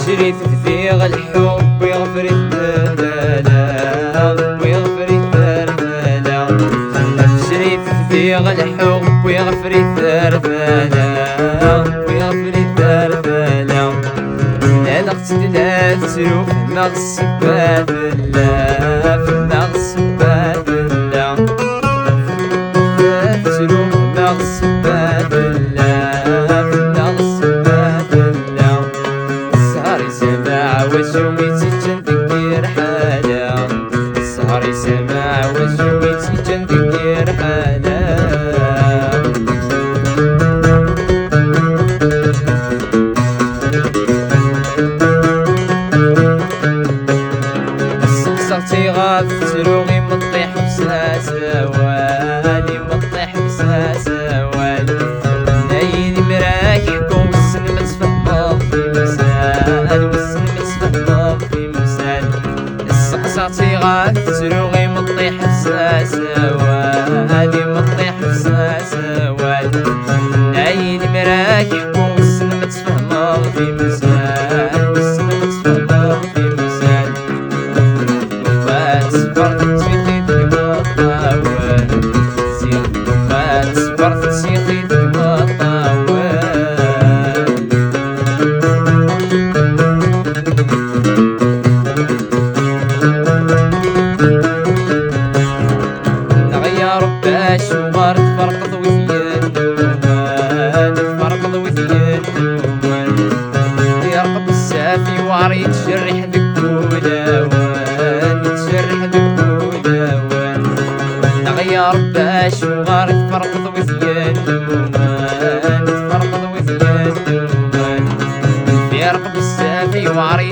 شريت كثير الحب ويغفر الذنب ويغفر الذنب. شريت كثير الحب ويغفر الذنب ويغفر الذنب. لا نقتل لا تسلوف نغص باب الله نغص باب الله لا تسلوف نغص باب الله نغص باب الله. سهري سماع وشوميتي تندير حاله سهري سماع وشوميتي تندير حاله. صغتي غاب تروغي مطيح بساسوالي مطيح بساسوالي. نايني مراكحكم والسن متفهم في مسال والسن متفهم في مسال. صغتي غاب تروغي مطيح بساسوالي مطيح بساسوالي. نايني مراكحكم والسن متفهم في مسال والسن متفهم في مسال. صبرت سيخيت كما طاول صبرت سيخيت كما طاول. نغير باش وغار تفرقض وثيان تفرقض وثيان يرقب السافي وعري تجرح ذكولاوان تجرح ذكولاوان. نغير باش وغار تفرقض وثيان تفرقض وثيان يرقب السافي وعري